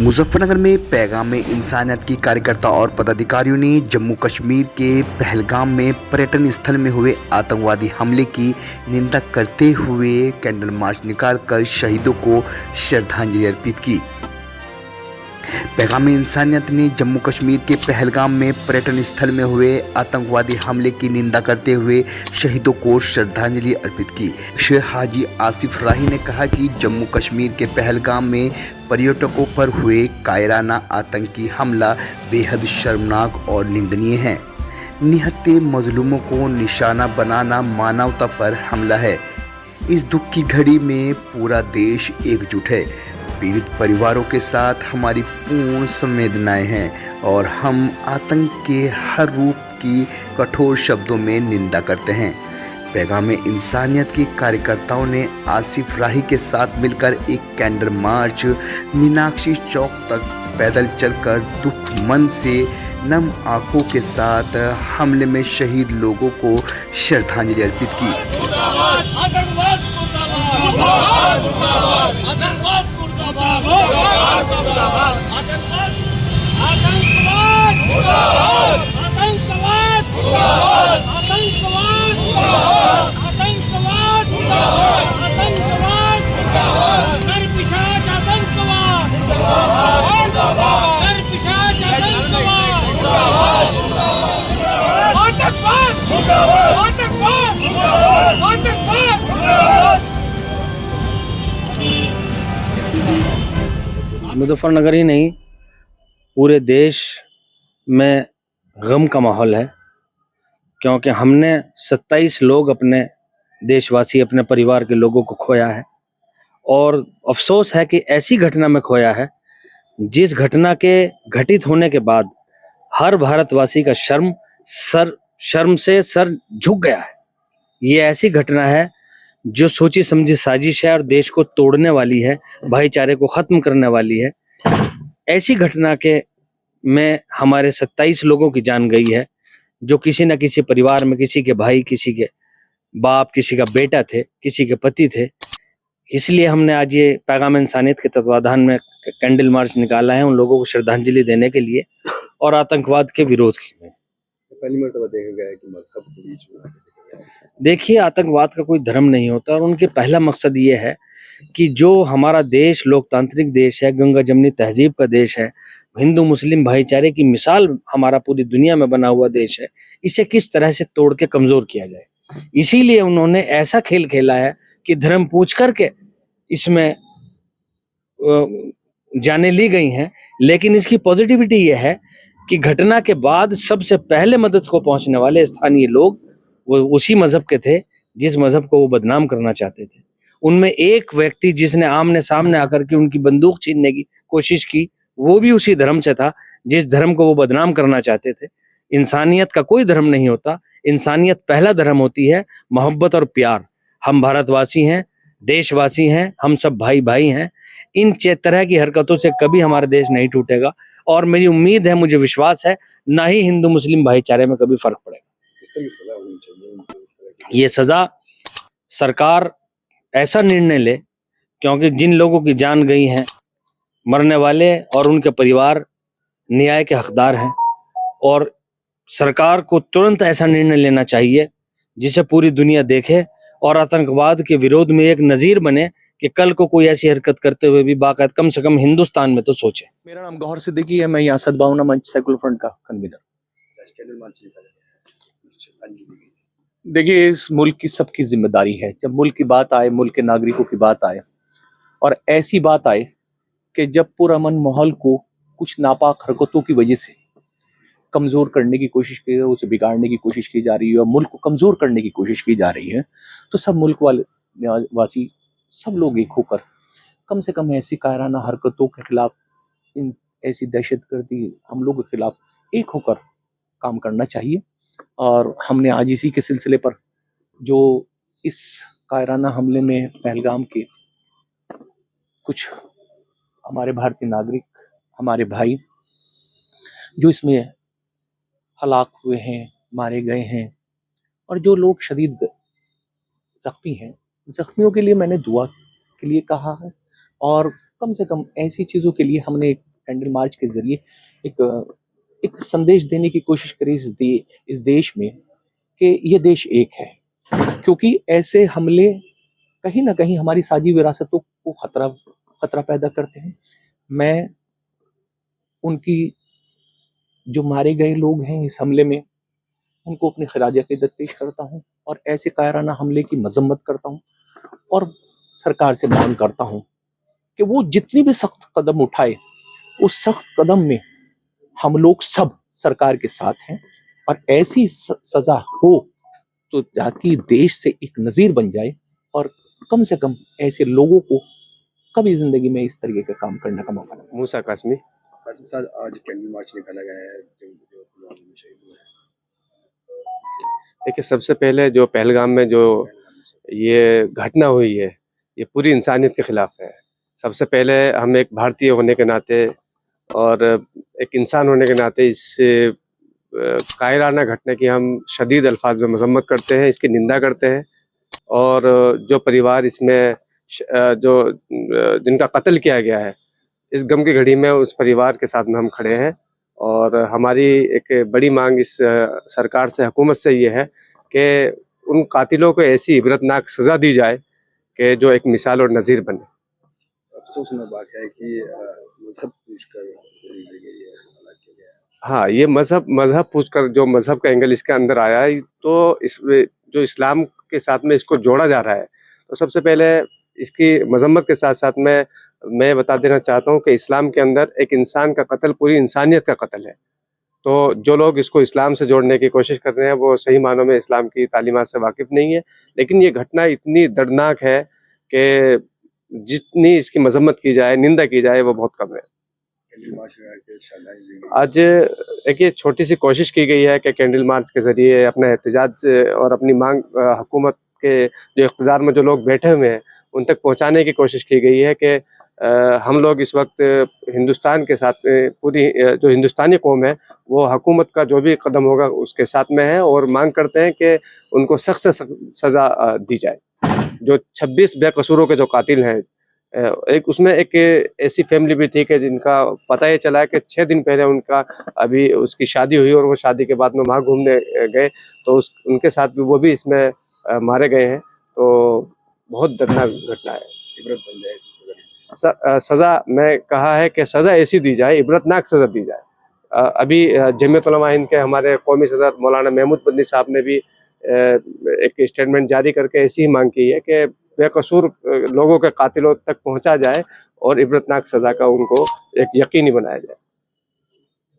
मुजफ्फरनगर में पैगाम इंसानियत की कार्यकर्ता और पदाधिकारियों ने जम्मू कश्मीर के पहलगाम में पर्यटन स्थल में हुए आतंकवादी हमले की निंदा करते हुए कैंडल मार्च निकालकर शहीदों को श्रद्धांजलि अर्पित की। पैगाम इंसानियत ने जम्मू कश्मीर के पहलगाम में पर्यटन स्थल में हुए आतंकवादी हमले की निंदा करते हुए शहीदों को श्रद्धांजलि अर्पित की। शेख हाजी आसिफ राही ने कहा कि जम्मू कश्मीर के पहलगाम में पर्यटकों पर हुए कायराना आतंकी हमला बेहद शर्मनाक और निंदनीय है। निहत्थे मजलूमों को निशाना बनाना मानवता पर हमला है। इस दुख की घड़ी में पूरा देश एकजुट है। पीड़ित परिवारों के साथ हमारी पूर्ण संवेदनाएं हैं और हम आतंक के हर रूप की कठोर शब्दों में निंदा करते हैं। पैगाम इंसानियत के कार्यकर्ताओं ने आसिफ राही के साथ मिलकर एक कैंडल मार्च मीनाक्षी चौक तक पैदल चलकर दुख मन से नम आंखों के साथ हमले में शहीद लोगों को श्रद्धांजलि अर्पित की। मुजफ्फरनगर ही नहीं, पूरे देश में गम का माहौल है, क्योंकि हमने 27 लोग अपने देशवासी, अपने परिवार के लोगों को खोया है। और अफसोस है कि ऐसी घटना में खोया है जिस घटना के घटित होने के बाद हर भारतवासी का शर्म से सर झुक गया है। ये ऐसी घटना है जो सोची समझी साजिश है और देश को तोड़ने वाली है, भाईचारे को खत्म करने वाली है। ऐसी घटना के में हमारे 27 लोगों की जान गई है, जो किसी न किसी परिवार में, किसी के भाई, किसी के बाप, किसी का बेटा थे, किसी के पति थे। इसलिए हमने आज ये पैगाम इंसानियत के तत्वाधान में कैंडल मार्च निकाला है, उन लोगों को श्रद्धांजलि देने के लिए और आतंकवाद के विरोध में। पहली मर्तबा देखा गया है कि मजहब को बीच में आके देखा गया है। देखिए, आतंकवाद का कोई धर्म नहीं होता और उनके पहला मकसद ये है कि जो हमारा देश लोकतांत्रिक देश है, गंगा जमनी तहजीब का देश है, हिंदू मुस्लिम भाईचारे की मिसाल हमारा पूरी दुनिया में बना हुआ देश है, इसे किस तरह से तोड़ के कमजोर किया जाए। इसीलिए उन्होंने ऐसा खेल खेला है कि धर्म पूछ करके इसमें जाने ली गई हैं। लेकिन इसकी पॉजिटिविटी ये है कि घटना के बाद सबसे पहले मदद को पहुंचने वाले स्थानीय लोग वो उसी मजहब के थे जिस मजहब को वो बदनाम करना चाहते थे। उनमें एक व्यक्ति जिसने आमने सामने आकर के उनकी बंदूक छीनने की कोशिश की, वो भी उसी धर्म से था जिस धर्म को वो बदनाम करना चाहते थे। इंसानियत का कोई धर्म नहीं होता, इंसानियत पहला धर्म होती है, मोहब्बत और प्यार। हम भारतवासी हैं, देशवासी हैं, हम सब भाई भाई हैं। इन तरह की हरकतों से कभी हमारा देश नहीं टूटेगा और मेरी उम्मीद है, मुझे विश्वास है, ना ही हिंदू मुस्लिम भाईचारे में कभी फर्क पड़ेगा। किस तरह की सजा होनी चाहिए? ये सजा सरकार ऐसा निर्णय ले, क्योंकि जिन लोगों की जान गई है, मरने वाले और उनके परिवार न्याय के हकदार हैं और सरकार को तुरंत ऐसा निर्णय लेना चाहिए जिसे पूरी दुनिया देखे और आतंकवाद के विरोध में एक नजीर बने कि कल को कोई ऐसी हरकत करते हुए भी बाकायदा कम से कम हिंदुस्तान में तो सोचे। मेरा नाम गौहर सिद्दीकी है, मैं यहाँ सद्भावना मंच सेकुलर फ्रंट का कन्वीनर। देखिए, इस मुल्क की सबकी जिम्मेदारी है, जब मुल्क की बात आए, मुल्क के नागरिकों की बात आए और ऐसी बात आए कि जब पुरअमन माहौल को कुछ नापाक हरकतों की वजह से कमजोर करने की कोशिश की, उसे बिगाड़ने की कोशिश की जा रही है और मुल्क को कमजोर करने की कोशिश की जा रही है, तो सब मुल्क वासी सब लोग एक होकर कम से कम ऐसी कायराना हरकतों के खिलाफ, इन ऐसी दहशतगर्दी हमलों के खिलाफ एक होकर काम करना चाहिए। और हमने आज इसी के सिलसिले पर जो इस कायराना हमले में पहलगाम के कुछ हमारे भारतीय नागरिक, हमारे भाई जो इसमें हलाक हुए हैं, मारे गए हैं और जो लोग शदीद जख्मी हैं, जख्मियों के लिए मैंने दुआ के लिए कहा है और कम से कम ऐसी चीज़ों के लिए हमने कैंडल मार्च के ज़रिए एक एक संदेश देने की कोशिश करी इस देश में कि ये देश एक है, क्योंकि ऐसे हमले कहीं न कहीं हमारी साझी विरासतों को खतरा पैदा करते हैं। मैं उनकी जो मारे गए लोग हैं इस हमले में, उनको अपनी खिराज अक़ीदत पेश करता हूँ और ऐसे कायराना हमले की मज़म्मत करता हूँ और सरकार से मांग करता हूँ कि वो जितनी भी सख्त कदम उठाए, उस सख्त कदम में हम लोग सब सरकार के साथ हैं और ऐसी सजा हो तो ताकि देश से एक नज़ीर बन जाए और कम से कम ऐसे लोगों को कभी जिंदगी में इस तरीके का काम करने का मौका ना। मूसा कासमी। कासिम साहब, आज कैंडल मार्च निकाला गया है जो पुलवामा में शहीद हुए हैं। देखिए, सबसे पहले जो पहलगाम में जो ये घटना हुई है, ये पूरी इंसानियत के खिलाफ है। सबसे पहले हम एक भारतीय होने के नाते और एक इंसान होने के नाते इस कायराना घटना की हम शदीद अल्फाज में मजम्मत करते हैं, इसकी निंदा करते हैं और जो परिवार इसमें जिनका कत्ल किया गया है, इस गम की घड़ी में उस परिवार के साथ में हम खड़े हैं और हमारी एक बड़ी मांग इस सरकार से, हुकूमत से ये है कि उन कातिलों को ऐसी इबरतनाक सज़ा दी जाए कि जो एक मिसाल और नज़ीर बने। अफसोसनाक बात है कि मजहब पूछकर गोली मारी गई है, हमला किया गया है। हाँ, ये मज़हब पूछकर जो मज़हब का एंगल इसके अंदर आया है, तो इसमें जो इस्लाम के साथ में इसको जोड़ा जा रहा है, तो सबसे पहले इसकी मजम्मत के साथ साथ में मैं बता देना चाहता हूँ कि इस्लाम के अंदर एक इंसान का कत्ल पूरी इंसानियत का कत्ल है। तो जो लोग इसको इस्लाम से जोड़ने की कोशिश कर रहे हैं, वो सही मानों में इस्लाम की तालीमात से वाकिफ़ नहीं है। लेकिन ये घटना इतनी दर्दनाक है कि जितनी इसकी मजम्मत की जाए, निंदा की जाए, वो बहुत कम है। कैंडल मार्च में श्रद्धांजलि दी गई। आज एक ये छोटी सी कोशिश की गई है कि कैंडल मार्च के ज़रिए अपना एहतजाज और अपनी मांग हुकूमत के जो इक़्तिदार में जो लोग बैठे हुए हैं उन तक पहुंचाने की कोशिश की गई है कि हम लोग इस वक्त हिंदुस्तान के साथ पूरी जो हिंदुस्तानी कौम है वो हुकूमत का जो भी कदम होगा उसके साथ में है और मांग करते हैं कि उनको सख्त से सख्त सज़ा दी जाए। जो 26 बेकसूरों के जो कातिल हैं, एक उसमें एक ऐसी फैमिली भी थी कि जिनका पता ये चला है कि 6 दिन पहले उनका अभी उसकी शादी हुई और वो शादी के बाद में वहाँ घूमने गए, तो उनके साथ भी वो भी इसमें मारे गए हैं। तो बहुत दर्दनाक घटना है। इबरत बन जाए ऐसी सजा। सज़ा मैं कहा है कि सज़ा ऐसी दी जाए, इबरतनाक सज़ा दी जाए। अभी जमीयत उलमा हिंद के हमारे कौमी सदर मौलाना महमूद बंदी साहब ने भी एक स्टेटमेंट जारी करके ऐसी ही मांग की है कि बेकसूर लोगों के कातिलों तक पहुंचा जाए और इबरतनाक सज़ा का उनको एक यकीनी बनाया जाए।